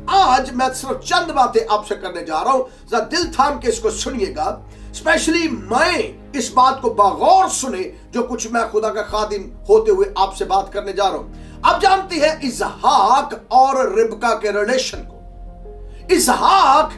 आज मैं सिर्फ चंद बातें आपसे करने जा रहा हूं, जरा दिल थाम के इसको सुनिएगा। स्पेशली मैं इस बात को बगौर सुने जो कुछ मैं खुदा का खादिम होते हुए आपसे बात करने जा रहा हूं। आप जानती है इसहाक और रिबका के रिलेशन को। इसहाक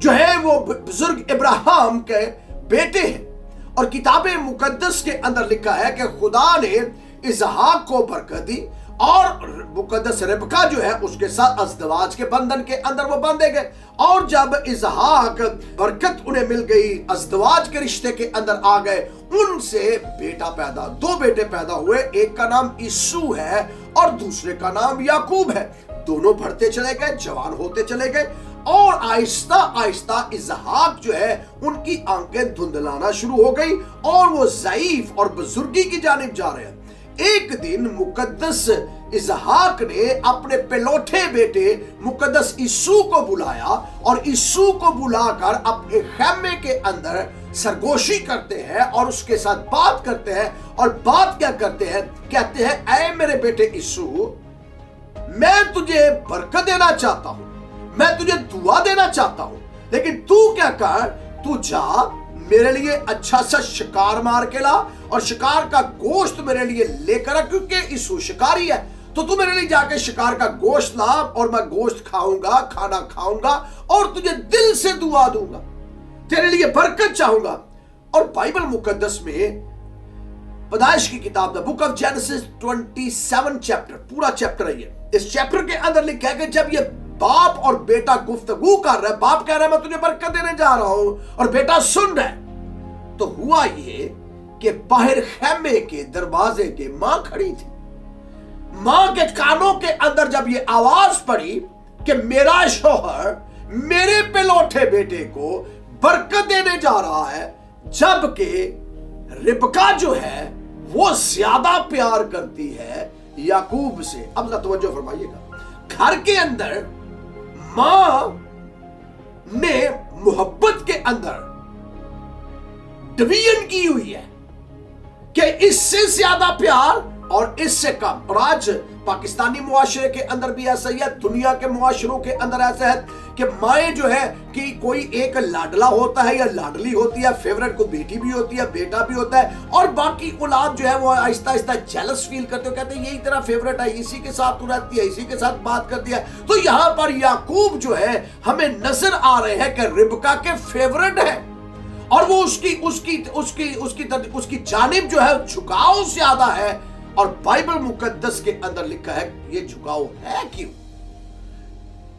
जो है वो बुजुर्ग इब्राहिम के बेटे हैं और किताबे मुकद्दस के अंदर लिखा है कि खुदा ने इसहाक को बरकत दी और मुकद्दस रिबका जो है उसके साथ अज़दवाज के बंधन के अंदर वो बंधे गए। और जब इसहाक बरकत उन्हें मिल गई, अज़दवाज के रिश्ते के अंदर आ गए, उनसे बेटा पैदा, दो बेटे पैदा हुए। एक का नाम यीशु है और दूसरे का नाम याकूब है। दोनों बढ़ते चले गए, जवान होते चले गए और आहिस्ता आहिस्ता इसहाक जो है उनकी आंखें धुंधलाना शुरू हो गई और वो ज़ईफ और बुजुर्गी की जानिब जा रहे हैं। एक दिन मुकद्दस इसहाक ने अपने पेलोठे बेटे मुकद्दस यीशु को बुलाया और यीशु को बुलाकर अपने खैमे के अंदर सरगोशी करते हैं और उसके साथ बात करते हैं। और बात क्या करते हैं? कहते हैं, ऐ मेरे बेटे यीशु, मैं तुझे बरकत देना चाहता हूं, मैं तुझे दुआ देना चाहता हूं, लेकिन तू क्या कर, तू जा मेरे लिए अच्छा सा शिकार मार के ला और शिकार का गोश्त मेरे लिए लेकर आ, क्योंकि यीशु शिकारी है। तो तू मेरे लिए जाके शिकार का गोश्त ला और मैं गोश्त खाऊंगा, खाना खाऊंगा और तुझे दिल से दुआ दूंगा, तेरे लिए बरकत चाहूंगा। और बाइबल मुकद्दस में पैदाइश की किताब the book of genesis 27 chapter, पूरा चैप्टर है ये। इस चैप्टर के अंदर लिखा है कि जब ये बाप और बेटा गुफ्तगू कर रहे हैं, बाप कह रहा है मैं तुझे बरकत देने जा रहा हूं और बेटा सुन रहा है, तो हुआ ये कि बाहर खैमे के दरवाजे के मां खड़ी थी। मां के कानों के अंदर जब ये आवाज पड़ी कि मेरा शौहर मेरे पेलोठे बेटे को बरकत देने जा रहा है, जबकि रिबका जो है वो ज्यादा प्यार करती है याकूब से। अब जरा तवज्जो फरमाइएगा, घर के अंदर मां ने मोहब्बत के अंदर डिवीजन की हुई है कि इससे ज्यादा प्यार और इससे कम। और आज पाकिस्तानी मुआशरे के अंदर भी ऐसा ही है, दुनिया के मुआशरों के अंदर ऐसा है कि माएँ जो है कि कोई एक लाडला होता है या लाडली होती है, फेवरेट को बेटी भी होती है, बेटा भी होता है, और बाकी औलाद जो है वो आहिस्ता आहिस्ता जेलस फील करते हो, कहते हैं यही तेरा फेवरेट है, इसी के साथ तू रहती है, इसी के साथ बात करती है। तो यहाँ पर याकूब जो है हमें नजर आ रहे हैं कि रिबका के फेवरेट है और वो उसकी जानिब जो है झुकाव ज्यादा है। और बाइबल मुकद्दस के अंदर लिखा है ये झुकाव है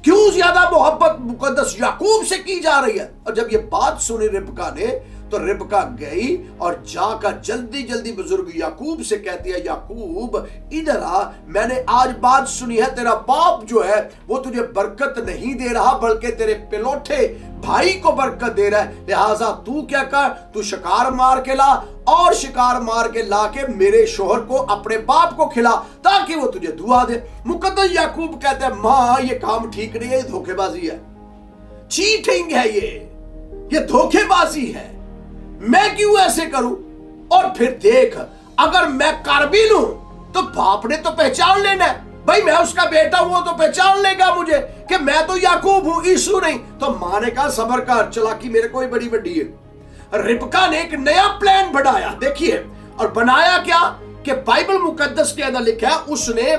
क्यों ज्यादा मोहब्बत मुकद्दस याकूब से की जा रही है। और जब ये बात सुनी रिबका ने, तो रिबका गई और जाकर जल्दी जल्दी बुजुर्ग याकूब से कहती है, याकूब इधर आ, मैंने आज बात सुनी है, तेरा बाप जो है वो तुझे बरकत नहीं दे रहा बल्कि तेरे पेलोठे भाई को बरकत दे रहा है, लिहाजा तू क्या कर, तू शिकार मार के ला और शिकार मार के लाके मेरे शोहर को अपने बाप को खिला ताकि वो तुझे दुआ दे। मुकद्दस याकूब कहते हैं, मां ये काम ठीक नहीं है, ये धोखेबाजी है, चीटिंग है, ये धोखेबाजी है, मैं क्यों ऐसे करूं। और फिर देख, अगर मैं कर भी लूं तो बाप ने तो पहचान लेना है, भाई मैं उसका बेटा हूं तो पहचान लेगा मुझे कि मैं तो याकूब हूं, यीशु नहीं। तो मां ने कहा सबर कर, चलाकी मेरे को ही बड़ी बड़ी है। रिबका ने एक नया प्लान बढ़ाया, देखिए, और बनाया क्या कि बाइबल मुकद्दस के अंदर लिखा है उसने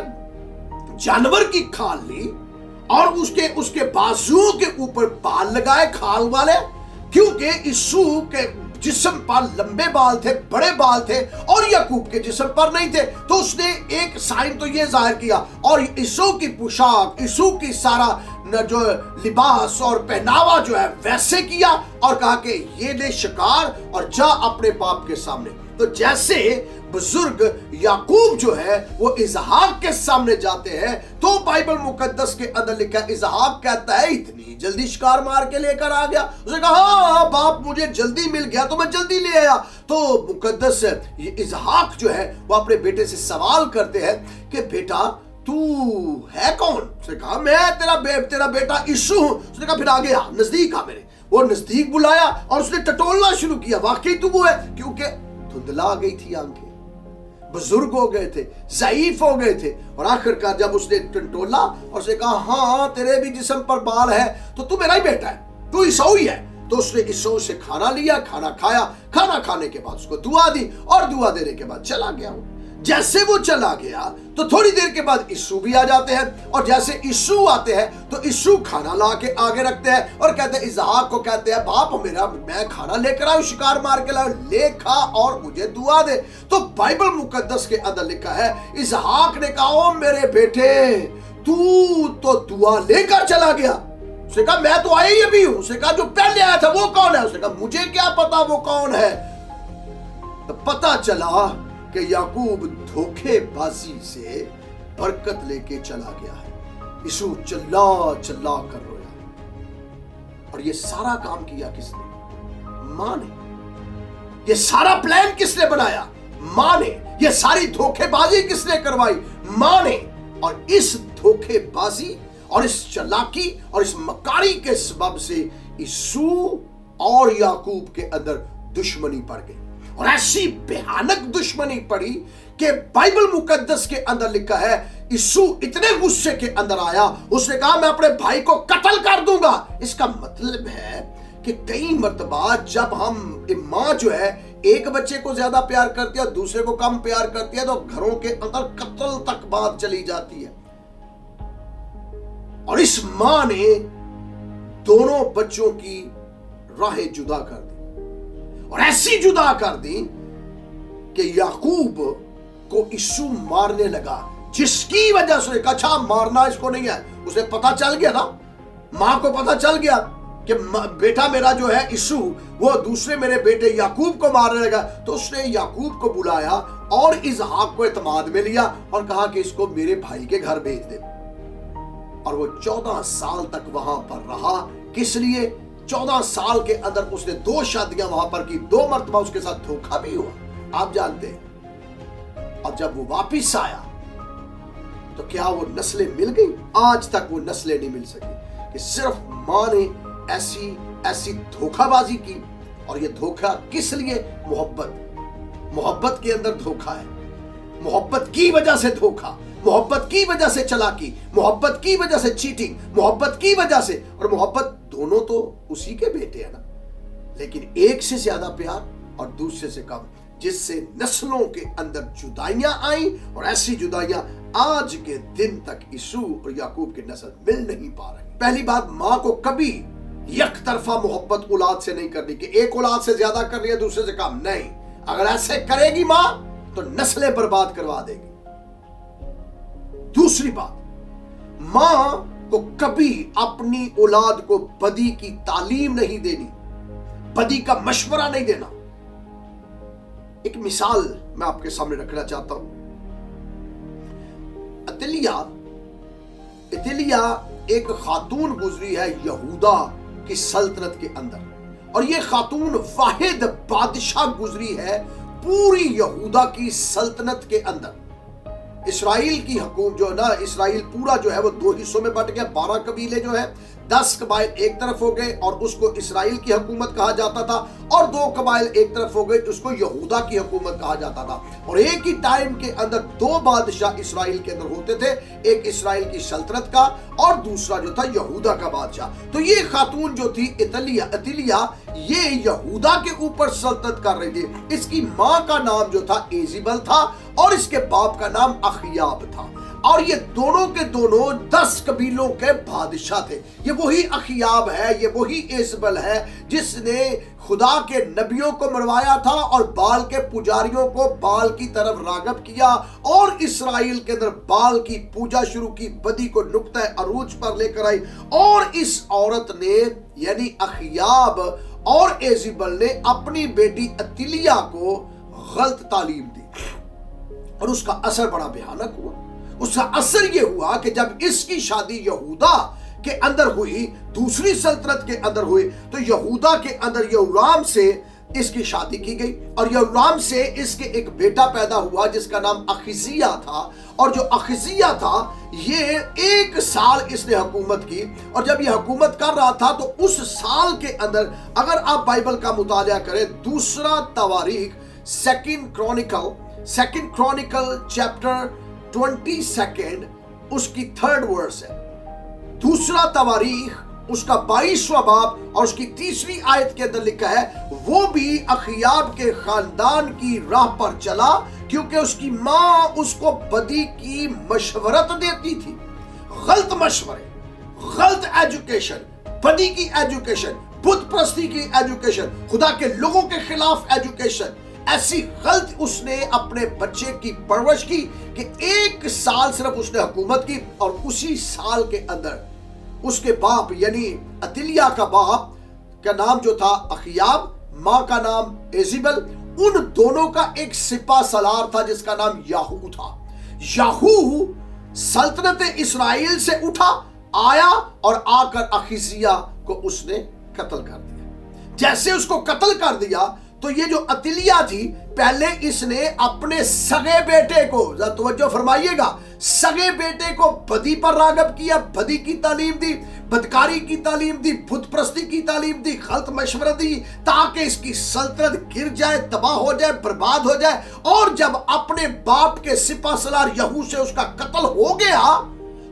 जानवर की खाल ली और उसके बाजुओं के ऊपर बाल लगाए, खाल वाले, क्योंकि यीशु के जिस्म पर लंबे बाल थे, बड़े बाल थे और याकूब के जिस्म पर नहीं थे। तो उसने एक साइन तो ये जाहिर किया और यीशु की पोशाक, यीशु की सारा जो लिबास और पहनावा जो है वैसे किया और कहा कि ये ले शिकार और जा अपने बाप के सामने। तो जैसे बुजुर्ग याकूब जो है वो इसहाक के सामने जाते हैं, तो बाइबल मुकद्दस के अंदर लिखा है इसहाक कहता है इतनी जल्दी शिकार मार के लेकर आ गया। उसने कहा हाँ बाप मुझे जल्दी मिल गया तो मैं जल्दी ले आया। तो मुकद्दस ये इसहाक जो है वो अपने बेटे से सवाल करते हैं कि बेटा तू है कौन। उसने कहा मैं तेरा बेटा यीशु हूं। उसने कहा फिर आगे आ, नजदीक आ मेरे। वो नजदीक बुलाया और उसने टटोलना शुरू किया, वाकई तू वो है, क्योंकि धुंधला गई थी आंखें, बुजुर्ग हो गए थे, ज़ईफ हो गए थे, और आखिरकार जब उसने टंटोला और उसने कहा हाँ तेरे भी जिस्म पर बाल है तो तू मेरा ही बेटा है, तू ईसाऊ ही है, तो उसने ईसाऊ से खाना लिया, खाना खाया, खाना खाने के बाद उसको दुआ दी और दुआ देने के बाद चला गया वो। जैसे वो चला गया तो थोड़ी देर के बाद यीशु भी आ जाते हैं, और जैसे यीशु आते हैं तो यीशु खाना ला के आगे रखते हैं और कहते हैं, इसहाक को कहते हैं बाप मेरा, मैं खाना लेकर आऊं, शिकार मार के लाऊं, ले खा और मुझे दुआ दे। तो बाइबल मुकद्दस के अंदर लिखा है इसहाक ने कहा ओ मेरे बेटे तू तो दुआ लेकर चला गया। उसने कहा मैं तो आया ही अभी हूं। उसने कहा जो पहले आया था वो कौन है? उसने कहा मुझे क्या पता वो कौन है। तो पता चला कि याकूब धोखेबाजी से बरकत लेके चला गया है। यीशु चिल्ला चिल्ला कर रोया। और ये सारा काम किया किसने? मां ने। ये सारा प्लान किसने बनाया? मां ने। ये सारी धोखेबाजी किसने करवाई? मां ने। और इस धोखेबाजी और इस चालाकी और इस मकारी के सबब से यीशु और याकूब के अंदर दुश्मनी पड़ गई, और ऐसी भयानक दुश्मनी पड़ी कि बाइबल मुकद्दस के अंदर लिखा है यीशु इतने गुस्से के अंदर आया, उसने कहा मैं अपने भाई को कत्ल कर दूंगा। इसका मतलब है कि कई मर्तबा जब हम मां जो है एक बच्चे को ज्यादा प्यार करती है, दूसरे को कम प्यार करती है, तो घरों के अंदर कत्ल तक बात चली जाती है। और इस मां ने दोनों बच्चों की राहें जुदा कर दी, और ऐसी जुदा कर दी कि याकूब को यीशु मारने लगा, जिसकी वजह से अच्छा मारना इसको नहीं है। उसे पता चल गया ना, मां को पता चल गया कि बेटा मेरा जो है यीशु वो दूसरे मेरे बेटे याकूब को मारने लगा। तो उसने याकूब को बुलाया और इसहाक को एतमाद में लिया और कहा कि इसको मेरे भाई के घर भेज दे। और वो 14 साल तक वहां पर रहा। किस लिए? 14 साल के अंदर उसने 2 शादियां वहां पर की, 2 मर्तबा उसके साथ धोखा भी हुआ, आप जानते हैं। और जब वो वापिस आया तो क्या वो नस्लें मिल गई? आज तक वो नस्लें नहीं मिल सकी कि सिर्फ मां ने ऐसी धोखाबाजी की। और ये धोखा किस लिए? मोहब्बत के अंदर धोखा है, मोहब्बत की वजह से धोखा, मोहब्बत की वजह से चालाकी, मोहब्बत की वजह से चीटिंग, मोहब्बत की वजह से। और मोहब्बत दोनों तो उसी के बेटे हैं ना, लेकिन एक से ज्यादा प्यार और दूसरे से कम, जिससे नस्लों के अंदर जुदाइयां आई। और ऐसी जुदाइयां आज के दिन तक यीशु और याकूब की नस्ल मिल नहीं पा रही। पहली बात, मां को कभी एक तरफा मोहब्बत औलाद से नहीं करनी कि एक औलाद से ज्यादा कर रही है दूसरे से कम, नहीं। अगर ऐसे करेगी मां तो नस्लें बर्बाद करवा देगी। दूसरी बात, मां को कभी अपनी औलाद को बदी की तालीम नहीं देनी, बदी का मशवरा नहीं देना। एक मिसाल मैं आपके सामने रखना चाहता हूं। इतिलिया एक खातून गुजरी है यहूदा की सल्तनत के अंदर, और ये खातून वाहिद बादशाह गुजरी है पूरी यहूदा की सल्तनत के अंदर। इसराइल की हुकूमत जो है ना, इसराइल पूरा जो है वो 2 हिस्सों में बट गया। 12 कबीले जो है, 10 कबाइल एक तरफ हो गए और उसको इसराइल की हुकूमत कहा जाता था, और 2 कबाइल एक तरफ हो गए, उसको यहूदा की हुकूमत कहा जाता था। और एक ही टाइम के अंदर 2 बादशाह इसराइल के अंदर होते थे, एक इसराइल की सल्तनत का और दूसरा जो था यहूदा का बादशाह। तो ये खातून जो थी इतिलिया, ये यहूदा के ऊपर सल्तनत कर रही थी। इसकी मां का नाम जो था एजिबल था और इसके बाप का नाम अखयाब था, और ये दोनों के दोनों 10 कबीलों के बादशाह थे। ये वही अखयाब है, ये वही एजबल है जिसने खुदा के नबियों को मरवाया था और बाल के पुजारियों को बाल की तरफ रागब किया, और इसराइल के अंदर बाल की पूजा शुरू की, बदी को नुक्ता अरूज पर लेकर आई। और इस औरत ने यानी अखयाब और एजिबल ने अपनी बेटी अतिलिया को गलत तालीम दी, और उसका असर बड़ा भयानक हुआ। उसका असर यह हुआ कि जब इसकी शादी यहूदा के अंदर हुई, दूसरी सल्तनत के अंदर हुई, तो यहूदा के अंदर यहोराम से इसकी शादी की गई, और यहोराम से इसके एक बेटा पैदा हुआ जिसका नाम अखजिया था। और जो अखजिया था ये 1 साल इसने हुकूमत की, और जब ये हुकूमत कर रहा था तो उस साल के अंदर अगर आप बाइबल का मुताला करें, 2 तवारीख 2 क्रॉनिकल सेकंड क्रॉनिकल चैप्टर 22 उसकी 3rd वर्स है। दूसरा तवारीख उसका 22वां बाब और उसकी 3री आयत के अंदर लिखा है, वो भी अखयाब के खानदान की राह पर चला क्योंकि उसकी मां उसको बदी की मशवरत देती थी। गलत मशवरे, गलत एजुकेशन, बदी की एजुकेशन, बुत परस्ती की एजुकेशन, खुदा के लोगों के खिलाफ एजुकेशन, ऐसी गलत उसने अपने बच्चे की परवरिश की कि 1 साल सिर्फ उसने हुकूमत की और उसी साल के अंदर उसके बाप यानी अतिलिया का बाप का नाम जो था अखयाब, मां का नाम एजिबल, उन दोनों का एक सिपा सलार था जिसका नाम याहू था। याहू सल्तनत इस्राएल से उठा, आया और आकर अखिजिया को उसने कत्ल कर दिया। जैसे उसको कत्ल कर दिया तो ये जो अतिलिया थी, पहले इसने अपने सगे बेटे को, जरा तवज्जो फरमाइएगा, सगे बेटे को बदी पर रागब किया, बदी की तालीम दी, बदकारी की तालीम दी, बुत परस्ती की तालीम दी, गलत मशवरा दी ताकि इसकी सल्तनत गिर जाए, तबाह हो जाए, बर्बाद हो जाए। और जब अपने बाप के सिपा सलार यहू से उसका कत्ल हो गया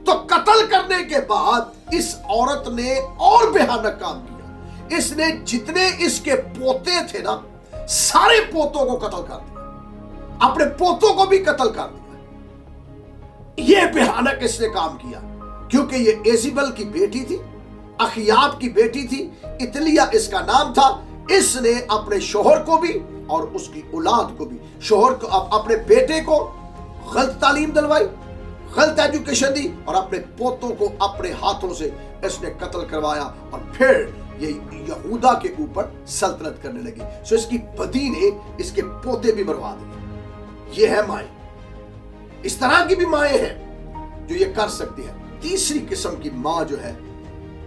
तो कत्ल करने के बाद इस औरत ने और भयानक काम किया। इसने जितने इसके पोते थे ना, सारे पोतों को कत्ल कर दिया, अपने पोतों को भी कत्ल कर दिया। यह भयानक इसने काम किया क्योंकि ये एजिबल की बेटी थी, अखयाब की बेटी थी, इतलिया इसका नाम था। इसने अपने शोहर को भी और उसकी औलाद को भी, शोहर को अपने बेटे को गलत तालीम दिलवाई, गलत एजुकेशन दी और अपने पोतों को अपने हाथों से इसने कत्ल करवाया और फिर ये यहूदा के ऊपर सल्तनत करने लगी। सो इसकी बदी ने इसके पोते भी मरवा दिए। ये है माएं। इस तरह की भी माएं हैं जो ये कर सकती है। तीसरी किस्म की मां जो है,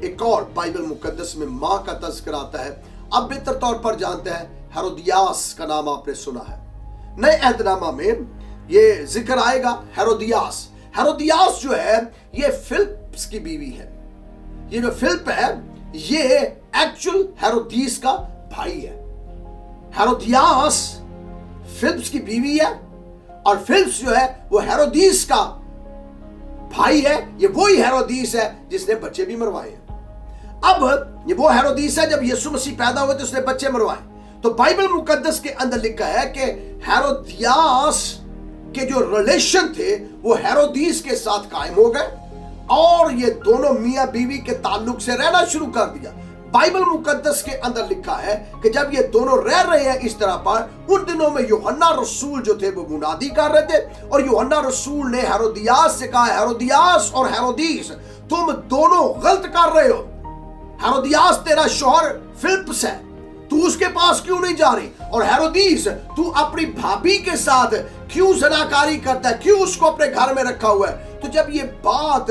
एक और बाइबल मुकद्दस में मां का तज़किरा आता है। अब बेहतर तौर पर जानते हैं, हेरोदियास का नाम आपने सुना है। नए अहदनामा में ये जिक्र आएगा हेरोदियास। हेरोदियास जो है ये फिलिप्स की बीवी है। ये जो फिलिप है ये एक्चुअल हेरोदीस का भाई है। हेरोदियास फिलिप्स की बीवी है और फिलिप्स जो है वो हेरोदीस का भाई है। ये वही हेरोदीस है जिसने बच्चे भी मरवाए हैं। अब ये वो हेरोदीस है जब यीशु मसीह पैदा हुए तो उसने बच्चे मरवाए। तो बाइबल मुकद्दस के अंदर लिखा है कि हेरोदियास के जो रिलेशन थे वो हेरोदीस के साथ कायम हो गए और ये दोनों मियां बीवी के ताल्लुक से रहना शुरू कर दिया। बाइबल मुकद्दस के अंदर लिखा है कि जब ये दोनों रह रहे हैं इस तरह पर, उन दिनों में यूहन्ना रसूल जो थे वो मुनादी कर रहे थे और यूहन्ना रसूल ने हेरोदियास से कहा, हेरोदियास और हेरोदीस तुम दोनों गलत कर रहे हो। हेरोदियास तेरा शौहर फिलिप्स है, तू उसके पास क्यों नहीं जा रही? और हेरोदीस तू अपनी भाभी के साथ क्यों ज़नाकारी करता है, क्यों उसको अपने घर में रखा हुआ है? तो जब ये बात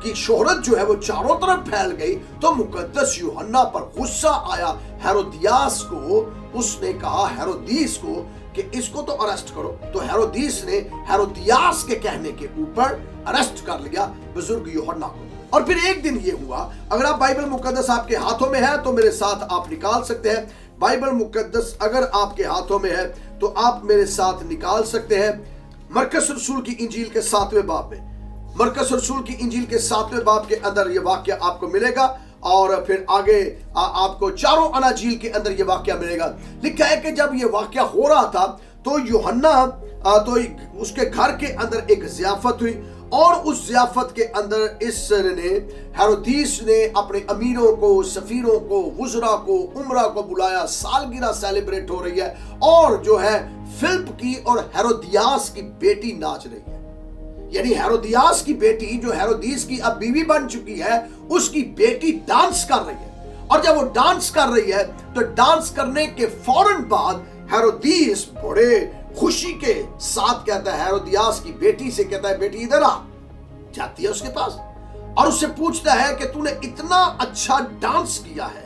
की शोहरत जो है वो चारों तरफ फैल गई तो मुकद्दस यूहन्ना पर गुस्सा आया। हेरोदियास को उसने कहा हेरोदीस को कि इसको तो अरेस्ट करो। तो हेरोदीस ने हेरोदियास के कहने के ऊपर अरेस्ट कर लिया बुजुर्ग यूहन्ना को। और फिर एक दिन ये हुआ, अगर आप बाइबल मुकद्दस आपके हाथों में है तो मेरे साथ आप निकाल सकते हैं। बाइबल मुकद्दस अगर आपके हाथों में है तो आप मेरे साथ निकाल सकते हैं। मरकस रसूल की इंजील के 7वें बाब में, मरकस रसूल की इंजील के 7वें बाब के अंदर ये वाक्य आपको मिलेगा और फिर आगे आपको चारों अनाजील के अंदर ये वाक्य मिलेगा। लिखा है कि जब ये वाक्य हो रहा था तो यूहन्ना तो उसके घर के अंदर एक ज़ियाफत हुई और उस ज़ियाफत के अंदर इसने हेरोदीस ने अपने अमीरों को, सफीरों को, वुज़रा को, उमरा को बुलाया। सालगिरह सेलिब्रेट हो रही है और जो है फिलिप की और हेरोदियास की बेटी नाच रही है। यानी हेरोदियास की बेटी जो हेरोदीस की अब बीवी बन चुकी है, उसकी बेटी डांस कर रही है। और जब वो डांस कर रही है तो डांस करने के फौरन बाद हेरोदीस बड़े खुशी के साथ कहता है, हेरोदियास की बेटी से कहता है, बेटी इधर आ। जाती है उसके पास और उससे पूछता है कि तूने इतना अच्छा डांस किया है,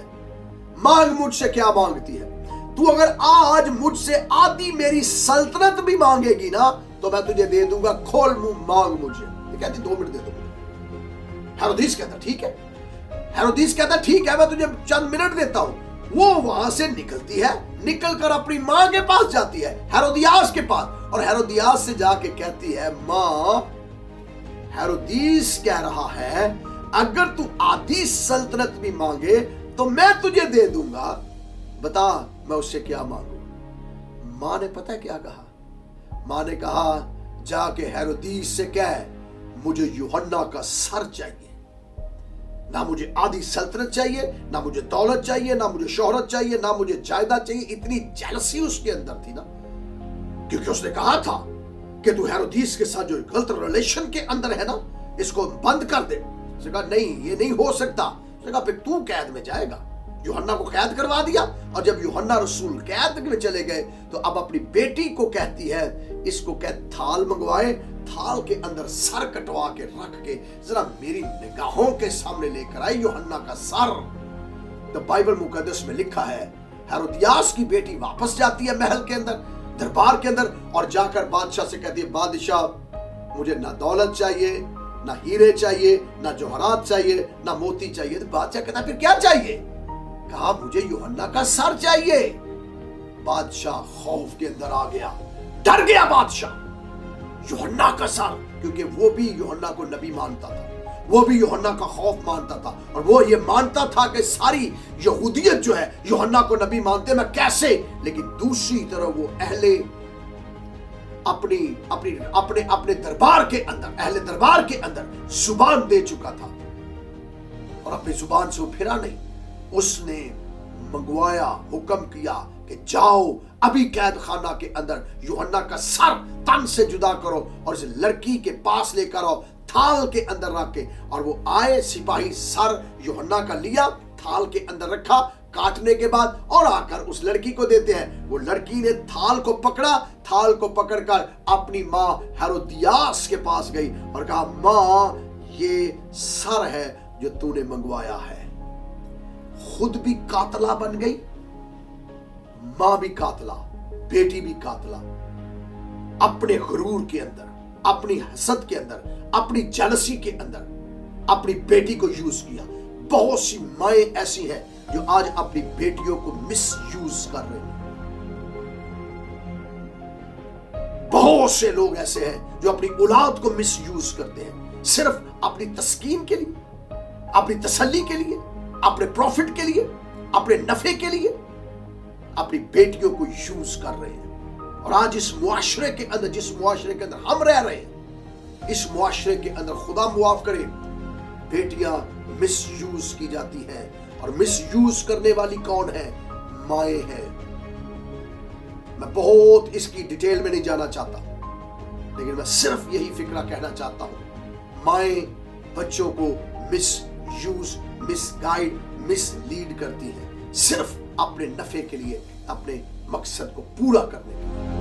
मांग मुझसे क्या मांगती है? तू अगर आज मुझसे आधी मेरी सल्तनत भी मांगेगी ना तो मैं तुझे दे दूंगा, खोल मुंह मांग मुझे। ये कहती 2 मिनट दे दो। हेरोदीस कहता ठीक है। हेरोदीस कहता ठीक है, मैं तुझे चंद मिनट देता हूं, वो वहां से निकलती है, निकलकर अपनी मां के पास जाती है, हेरोदियास के पास, और हेरोदियास से जाके कहती है, मां, हेरोदीस कह रहा है अगर तू आधी सल्तनत भी मांगे तो मैं तुझे दे दूंगा, बता मैं उससे क्या मांगू। मां ने पता है क्या कहा? मां ने कहा, जाके हेरोदीस से कह मुझे यूहन्ना का सर चाहिए, ना मुझे आधी सल्तनत चाहिए, ना मुझे दौलत चाहिए, ना मुझे शोहरत चाहिए, ना मुझे जायदाद चाहिए। इतनी जेलसी उसके अंदर थी ना, क्योंकि उसने कहा था कि तू हेरोदीस के साथ जो गलत रिलेशन के अंदर है ना, इसको बंद कर दे। उसने कहा नहीं, ये नहीं हो सकता। उसने कहा फिर तू कैद में जाएगा। यूहन्ना को कैद करवा दिया, और जब यूहन्ना रसूल कैद में चले गए तो अब अपनी बेटी को कहती है, इसको कह थाल मंगवाए, थाल के अंदर सर कटवा के रख के जरा मेरी निगाहों के सामने लेकर आए यूहन्ना का सर। तो बाइबल मुकद्दस में लिखा है, हेरोदियास की बेटी वापस जाती है महल के अंदर, दरबार के अंदर, और जाकर बादशाह से कहती है, बादशाह मुझे ना दौलत चाहिए, ना हीरे चाहिए, ना जौहरात चाहिए, ना मोती चाहिए। तो बादशाह कहता फिर क्या चाहिए? कहा मुझे यूहन्ना का सर चाहिए। बादशाह खौफ के अंदर आ गया, डर गया बादशाह। यूहन्ना का सर, क्योंकि वो भी यूहन्ना को नबी मानता था, वो भी यूहन्ना का खौफ मानता था, और वो ये मानता था कि सारी यहूदियत जो है यूहन्ना को नबी मानते, मैं कैसे। लेकिन दूसरी तरफ वो अपने दरबार के अंदर, अहले दरबार के अंदर जुबान दे चुका था, और अपनी जुबान से वो फिरा नहीं। उसने मंगवाया, हुक्म किया कि जाओ अभी कैद खाना के अंदर यूहन्ना का सर तन से जुदा करो और इस लड़की के पास लेकर आओ, थाल के अंदर रख के। और वो आए, सिपाही सर यूहन्ना का लिया, थाल के अंदर रखा, काटने के बाद और आकर उस लड़की को देते हैं। वो लड़की ने थाल को पकड़ा, थाल को पकड़कर अपनी मां हेरोदियास के पास गई और कहा, मां ये सर है जो तूने मंगवाया है। खुद भी कातला बन गई, मां भी कातला, बेटी भी कातला। अपने गुरूर के अंदर, अपनी हसद के अंदर, अपनी जेलसी के अंदर अपनी बेटी को यूज किया। बहुत सी माएं ऐसी हैं जो आज अपनी बेटियों को मिस यूज कर रही हैं। बहुत से लोग ऐसे हैं जो अपनी औलाद को मिस यूज करते हैं, सिर्फ अपनी तस्कीन के लिए, अपनी तसल्ली के लिए, अपने प्रॉफिट के लिए, अपने नफे के लिए अपनी बेटियों को यूज कर रहे हैं। और आज इस मुआशरे के अंदर, जिस मुआशरे के अंदर हम रह रहे हैं, इस मुआशरे के अंदर खुदा मुआफ करे बेटियां मिस यूज की जाती हैं। और मिस यूज करने वाली कौन है? माएं हैं। मैं बहुत इसकी डिटेल में नहीं जाना चाहता, लेकिन मैं सिर्फ यही फिक्रा कहना चाहता हूं, माएं बच्चों को miss use, miss guide, miss lead करती हैं, सिर्फ अपने नफे के लिए, अपने मकसद को पूरा करने के लिए।